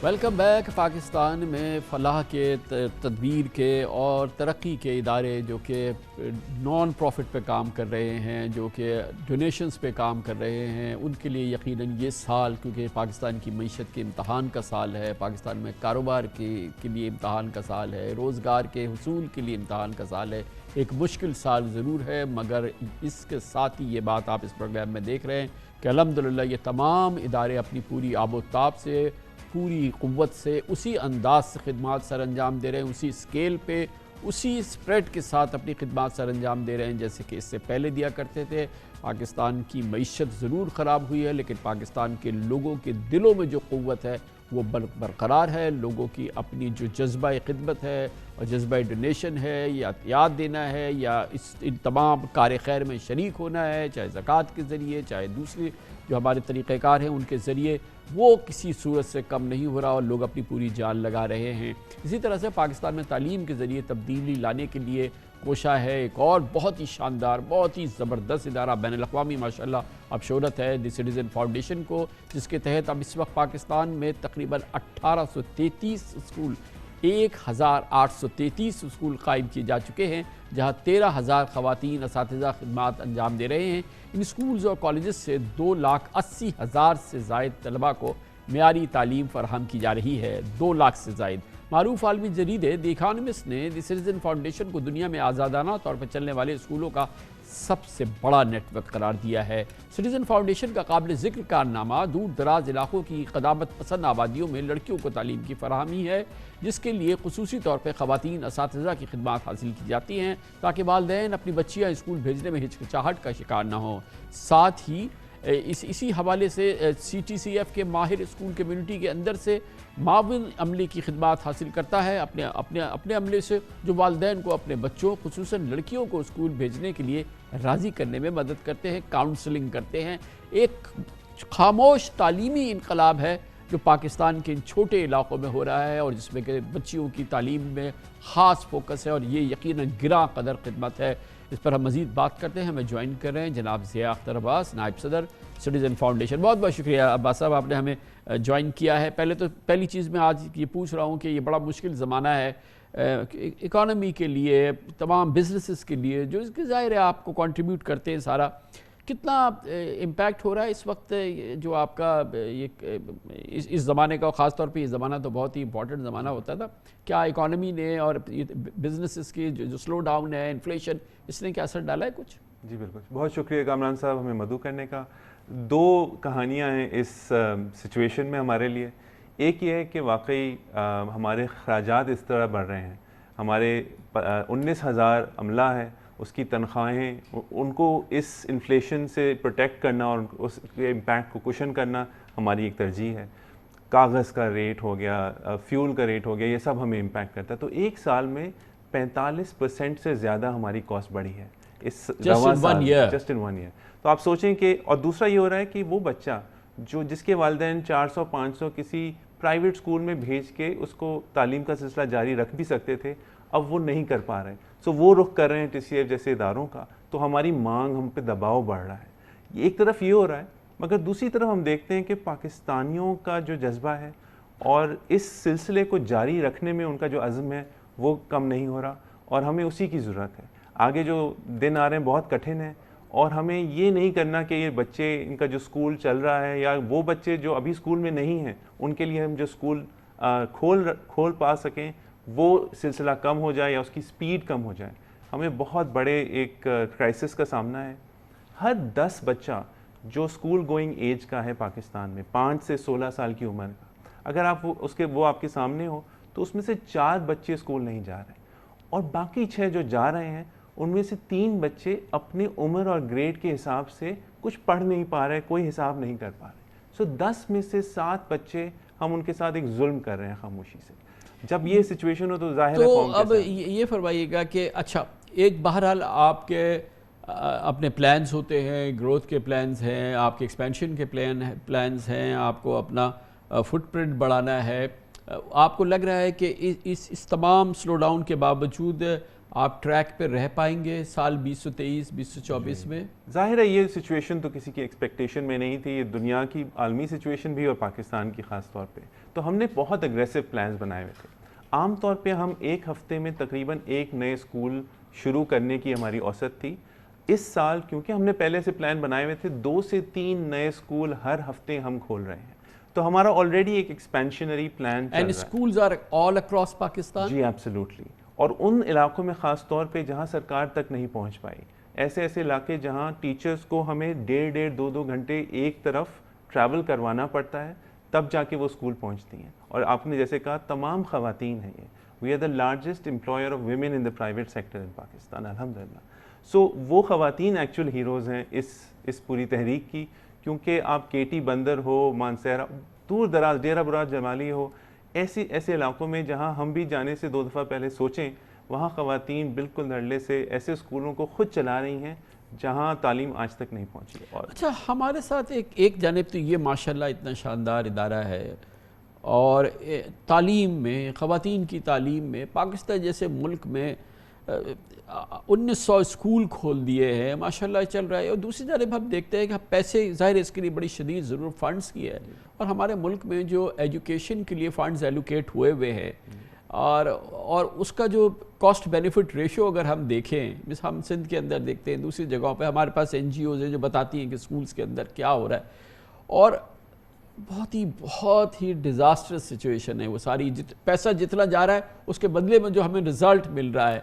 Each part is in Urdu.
Welcome back. پاکستان میں فلاح کے، تدبیر کے اور ترقی کے ادارے جو کہ نان پروفٹ پہ کام کر رہے ہیں، جو کہ ڈونیشنز پہ کام کر رہے ہیں، ان کے لیے یقیناً یہ سال، کیونکہ پاکستان کی معیشت کے امتحان کا سال ہے، پاکستان میں کاروبار کے لیے امتحان کا سال ہے، روزگار کے حصول کے لیے امتحان کا سال ہے، ایک مشکل سال ضرور ہے، مگر اس کے ساتھ ہی یہ بات آپ اس پروگرام میں دیکھ رہے ہیں کہ الحمدللہ یہ تمام ادارے اپنی پوری آب و تاب سے، پوری قوت سے، اسی انداز سے خدمات سر انجام دے رہے ہیں، اسی اسکیل پہ، اسی سپریڈ کے ساتھ اپنی خدمات سر انجام دے رہے ہیں جیسے کہ اس سے پہلے دیا کرتے تھے۔ پاکستان کی معیشت ضرور خراب ہوئی ہے، لیکن پاکستان کے لوگوں کے دلوں میں جو قوت ہے وہ برقرار ہے۔ لوگوں کی اپنی جو جذبہ خدمت ہے اور جذبہ ڈونیشن ہے، یا عطیات دینا ہے، یا ان تمام کار خیر میں شریک ہونا ہے، چاہے زکوٰۃ کے ذریعے، چاہے دوسری جو ہمارے طریقہ کار ہیں ان کے ذریعے، وہ کسی صورت سے کم نہیں ہو رہا اور لوگ اپنی پوری جان لگا رہے ہیں۔ اسی طرح سے پاکستان میں تعلیم کے ذریعے تبدیلی لانے کے لیے کوشاں ہے ایک اور بہت ہی شاندار، بہت ہی زبردست ادارہ، بین الاقوامی ماشاءاللہ اب شہرت ہے، دی سٹیزن فاؤنڈیشن کو، جس کے تحت اب اس وقت پاکستان میں تقریباً 1833 اسکول، 1833 اسکول قائم کیے جا چکے ہیں، جہاں 13,000 خواتین اساتذہ خدمات انجام دے رہے ہیں۔ ان اسکولز اور کالجز سے 2,80,000 سے زائد طلباء کو معیاری تعلیم فراہم کی جا رہی ہے، 2 لاکھ سے زائد۔ معروف عالمی جریدے دی اکانومسٹ نے دی سٹیزن فاؤنڈیشن کو دنیا میں آزادانہ طور پر چلنے والے اسکولوں کا سب سے بڑا نیٹ ورک قرار دیا ہے۔ سٹیزن فاؤنڈیشن کا قابل ذکر کارنامہ دور دراز علاقوں کی قدامت پسند آبادیوں میں لڑکیوں کو تعلیم کی فراہمی ہے، جس کے لیے خصوصی طور پہ خواتین اساتذہ کی خدمات حاصل کی جاتی ہیں تاکہ والدین اپنی بچیاں اسکول بھیجنے میں ہچکچاہٹ کا شکار نہ ہوں۔ ساتھ ہی اسی حوالے سے سی ٹی سی ایف کے ماہر اسکول کمیونٹی کے اندر سے معاون عملے کی خدمات حاصل کرتا ہے، اپنے عملے سے جو والدین کو اپنے بچوں، خصوصاً لڑکیوں کو اسکول بھیجنے کے لیے راضی کرنے میں مدد کرتے ہیں، کاؤنسلنگ کرتے ہیں۔ ایک خاموش تعلیمی انقلاب ہے جو پاکستان کے ان چھوٹے علاقوں میں ہو رہا ہے اور جس میں کہ بچیوں کی تعلیم میں خاص فوکس ہے، اور یہ یقیناً گراں قدر خدمت ہے۔ اس پر ہم مزید بات کرتے ہیں، ہمیں جوائن کر رہے ہیں جناب ضیاء اختر عباس، نائب صدر سٹیزن فاؤنڈیشن۔ بہت بہت شکریہ عباس صاحب، آپ نے ہمیں جوائن کیا ہے۔ پہلی چیز میں آج یہ پوچھ رہا ہوں کہ یہ بڑا مشکل زمانہ ہے اکانومی کے لیے، تمام بزنسز کے لیے، جو اس کے ظاہر ہے آپ کو کنٹریبیوٹ کرتے ہیں سارا، کتنا امپیکٹ ہو رہا ہے اس وقت جو آپ کا اس زمانے کا، خاص طور پہ یہ زمانہ تو بہت ہی امپورٹنٹ زمانہ ہوتا تھا، کیا اکانومی نے اور بزنسز کی جو سلو ڈاؤن ہے، انفلیشن، اس نے کیا اثر ڈالا ہے کچھ؟ جی بالکل، بہت شکریہ کامران صاحب ہمیں مدعو کرنے کا۔ 2 کہانیاں ہیں اس سچویشن میں ہمارے لیے۔ ایک یہ ہے کہ واقعی ہمارے اخراجات اس طرح بڑھ رہے ہیں، ہمارے 19,000 عملہ ہے، اس کی تنخواہیں، ان کو اس انفلیشن سے پروٹیکٹ کرنا اور اس کے امپیکٹ کو کوشن کرنا ہماری ایک ترجیح ہے۔ کاغذ کا ریٹ ہو گیا، فیول کا ریٹ ہو گیا، یہ سب ہمیں امپیکٹ کرتا ہے۔ تو ایک سال میں 45% سے زیادہ ہماری کاسٹ بڑھی ہے اس رواں سال، جسٹ ان 1 ایئر۔ تو آپ سوچیں کہ، اور دوسرا یہ ہو رہا ہے کہ وہ بچہ جس کے والدین 400-500 کسی پرائیویٹ اسکول میں بھیج کے اس کو تعلیم کا سلسلہ جاری رکھ بھی سکتے تھے، اب وہ نہیں کر پا رہے، سو وہ رخ کر رہے ہیں ٹی سی ایف جیسے اداروں کا، تو ہماری مانگ، ہم پہ دباؤ بڑھ رہا ہے۔ ایک طرف یہ ہو رہا ہے، مگر دوسری طرف ہم دیکھتے ہیں کہ پاکستانیوں کا جو جذبہ ہے اور اس سلسلے کو جاری رکھنے میں ان کا جو عزم ہے وہ کم نہیں ہو رہا، اور ہمیں اسی کی ضرورت ہے۔ آگے جو دن آ رہے ہیں بہت کٹھن ہیں، اور ہمیں یہ نہیں کرنا کہ یہ بچے، ان کا جو اسکول چل رہا ہے، یا وہ بچے جو ابھی اسکول میں نہیں ہیں، ان کے لیے ہم جو اسکول کھول پا سکیں، وہ سلسلہ کم ہو جائے یا اس کی سپیڈ کم ہو جائے۔ ہمیں بہت بڑے ایک کرائسس کا سامنا ہے۔ ہر 10 بچہ جو اسکول گوئنگ ایج کا ہے پاکستان میں، 5 سے 16 سال کی عمر کا، اگر آپ وہ آپ کے سامنے ہو تو اس میں سے 4 بچے اسکول نہیں جا رہے، اور باقی 6 جو جا رہے ہیں ان میں سے 3 بچے اپنی عمر اور گریڈ کے حساب سے کچھ پڑھ نہیں پا رہے، کوئی حساب نہیں کر پا رہے۔ سو 10 میں سے 7 بچے ہم ان کے ساتھ ایک ظلم کر رہے ہیں خاموشی سے۔ جب یہ سچویشن ہو تو ظاہر ہے تو اب یہ فرمائیے گا کہ اچھا، ایک بہرحال آپ کے اپنے پلانز ہوتے ہیں، گروتھ کے پلانز ہیں، آپ کے ایکسپینشن کے پلانز ہیں، آپ کو اپنا فٹ پرنٹ بڑھانا ہے۔ آپ کو لگ رہا ہے کہ اس تمام سلو ڈاؤن کے باوجود آپ ٹریک پہ رہ پائیں گے سال 2023 2024 میں؟ ظاہر ہے یہ سچویشن تو کسی کی ایکسپیکٹیشن میں نہیں تھی، یہ دنیا کی عالمی سچویشن بھی اور پاکستان کی خاص طور پہ، تو ہم نے بہت اگریسو پلانز بنائے ہوئے تھے۔ عام طور پہ ہم ایک ہفتے میں تقریباً ایک نئے اسکول شروع کرنے کی ہماری اوسط تھی۔ اس سال کیونکہ ہم نے پہلے سے پلان بنائے ہوئے تھے، 2 سے 3 نئے اسکول ہر ہفتے ہم کھول رہے ہیں، تو ہمارا آلریڈی ایک ایکسپینشنری پلان چل رہا ہے۔ And schools are all across Pakistan? جی ایبسلیوٹلی، اور ان علاقوں میں خاص طور پہ جہاں سرکار تک نہیں پہنچ پائی، ایسے علاقے جہاں ٹیچرز کو ہمیں 1.5-2 گھنٹے ایک طرف ٹریول کروانا پڑتا ہے تب جا کے وہ اسکول پہنچتی ہیں۔ اور آپ نے جیسے کہا تمام خواتین ہیں، یہ we are the largest employer of women in the private sector in Pakistan الحمدللہ۔ سو وہ خواتین ایکچوئل ہیروز ہیں اس پوری تحریک کی، کیونکہ آپ کیٹی بندر ہو، مانسہرہ، دور دراز ڈیرہ براج جمالی ہو، ایسے علاقوں میں جہاں ہم بھی جانے سے 2 دفعہ پہلے سوچیں، وہاں خواتین بالکل دھڑلے سے ایسے اسکولوں کو خود چلا رہی ہیں جہاں تعلیم آج تک نہیں پہنچی۔ اور اچھا، ہمارے ساتھ ایک جانب تو یہ ماشاءاللہ اتنا شاندار ادارہ ہے، اور تعلیم میں، خواتین کی تعلیم میں پاکستان جیسے ملک میں 1900 اسکول کھول دیے ہیں، ماشاءاللہ چل رہا ہے۔ اور دوسری جانب ہم دیکھتے ہیں کہ پیسے، ظاہر اس کے لیے بڑی شدید ضرورت فنڈز کی ہے، اور ہمارے ملک میں جو ایجوکیشن کے لیے فنڈز ایلوکیٹ ہوئے ہیں، اور اس کا جو کاسٹ بینیفٹ ریشو اگر ہم دیکھیں، مثلا ہم سندھ کے اندر دیکھتے ہیں، دوسری جگہوں پہ ہمارے پاس NGOs ہیں جو بتاتی ہیں کہ اسکولز کے اندر کیا ہو رہا ہے، اور بہت ہی ڈیزاسٹرس سچویشن ہے وہ ساری۔ پیسہ جتنا جا رہا ہے اس کے بدلے میں جو ہمیں رزلٹ مل رہا ہے،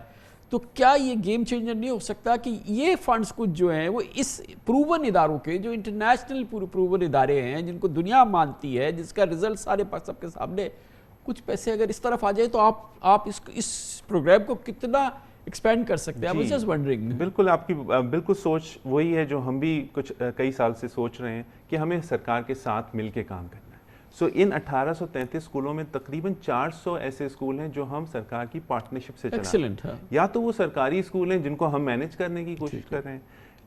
تو کیا یہ گیم چینجر نہیں ہو سکتا کہ یہ فنڈز کچھ جو ہیں وہ اس پروون اداروں کے، جو انٹرنیشنل پروون ادارے ہیں، جن کو دنیا مانتی ہے، جس کا رزلٹ سارے سب کے سامنے، کچھ پیسے اگر اس طرف آ جائے تو آپ اس پروگرام کو کتنا ایکسپینڈ کر سکتے ہیں؟ I was just wondering۔ بالکل آپ کی بالکل سوچ وہی ہے جو ہم بھی کئی سال سے سوچ رہے ہیں کہ ہمیں سرکار کے ساتھ مل کے کام کرنا ہے۔ سو ان 1833 اسکولوں میں تقریباً 400 ایسے اسکول ہیں جو ہم سرکار کی پارٹنرشپ سے چلا رہے ہیں، یا تو وہ سرکاری اسکول ہیں جن کو ہم مینیج کرنے کی کوشش کر رہے ہیں،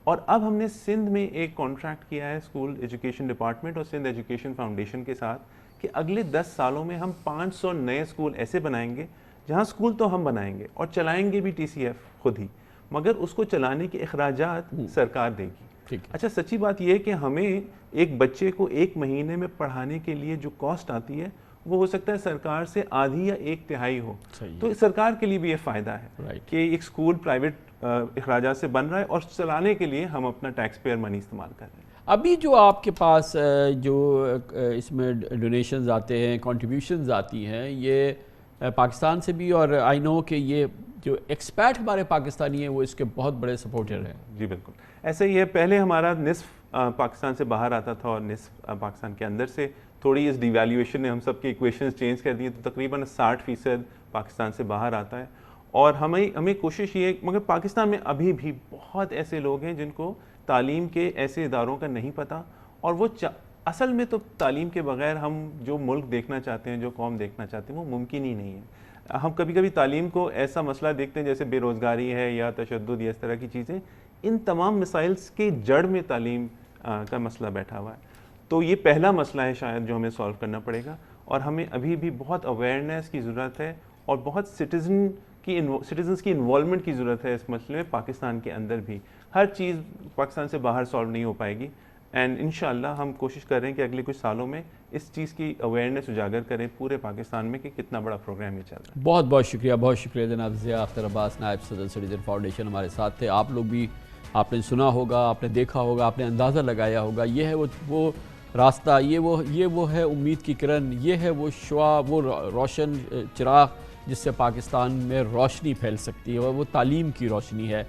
اور اب ہم نے سندھ میں ایک کانٹریکٹ کیا ہے اسکول ایجوکیشن ڈپارٹمنٹ اور سندھ ایجوکیشن فاؤنڈیشن کے ساتھ کہ اگلے 10 سالوں میں ہم 500 نئے اسکول ایسے بنائیں گے، جہاں اسکول تو ہم بنائیں گے اور چلائیں گے بھی TCF خود ہی، مگر اس کو چلانے کے اخراجات سرکار دے گی۔ اچھا، سچی بات یہ ہے کہ ہمیں ایک بچے کو 1 مہینے میں پڑھانے کے لیے جو کاسٹ آتی ہے وہ ہو سکتا ہے سرکار سے آدھی یا 1/3 ہو، تو سرکار کے لیے بھی یہ فائدہ ہے کہ ایک اسکول پرائیویٹ اخراجات سے بن رہا ہے اور چلانے کے لیے ہم اپنا ٹیکس پیئر منی استعمال کر رہے ہیں۔ ابھی جو آپ کے پاس جو اس میں ڈونیشنز آتے ہیں، کنٹریبیوشنز آتی ہیں، یہ پاکستان سے بھی، اور آئی نو کہ یہ جو ایکسپیٹ ہمارے پاکستانی ہیں وہ اس کے بہت بڑے سپورٹر ہیں۔ جی بالکل ایسا ہی ہے، پہلے ہمارا نصف پاکستان سے باہر آتا تھا اور نصف پاکستان کے اندر سے، تھوڑی اس ڈیویلیویشن نے ہم سب کی ایکویشنز چینج کر دی، تو تقریباً 60% پاکستان سے باہر آتا ہے، اور ہمیں کوشش یہ ہے، مگر پاکستان میں ابھی بھی بہت ایسے لوگ ہیں جن کو تعلیم کے ایسے اداروں کا نہیں پتہ، اور وہ اصل میں تو تعلیم کے بغیر ہم جو ملک دیکھنا چاہتے ہیں، جو قوم دیکھنا چاہتے ہیں، وہ ممکن ہی نہیں ہے۔ ہم کبھی کبھی تعلیم کو ایسا مسئلہ دیکھتے ہیں جیسے بے روزگاری ہے یا تشدد یا اس طرح کی چیزیں، ان تمام مسائلز کے جڑ میں تعلیم کا مسئلہ بیٹھا ہوا ہے۔ تو یہ پہلا مسئلہ ہے شاید جو ہمیں سالو کرنا پڑے گا، اور ہمیں ابھی بھی بہت اویئرنیس کی ضرورت ہے اور بہت سٹیزنز کی انوالومنٹ کی ضرورت ہے اس مسئلے میں، پاکستان کے اندر بھی۔ ہر چیز پاکستان سے باہر سالو نہیں ہو پائے گی، اینڈ انشاءاللہ ہم کوشش کر رہے ہیں کہ اگلے کچھ سالوں میں اس چیز کی اویئرنیس اجاگر کریں پورے پاکستان میں کہ کتنا بڑا پروگرام یہ چل رہا ہے۔ بہت بہت شکریہ جناب ضیاء اختر عباس، نائب صدر سٹیزن فاؤنڈیشن ہمارے ساتھ تھے۔ آپ لوگ بھی، آپ نے سنا ہوگا، آپ نے دیکھا ہوگا، آپ نے اندازہ لگایا ہوگا، یہ ہے وہ راستہ، یہ وہ ہے امید کی کرن، یہ ہے وہ شعاع، وہ روشن چراغ جس سے پاکستان میں روشنی پھیل سکتی ہے، اور وہ تعلیم کی روشنی ہے،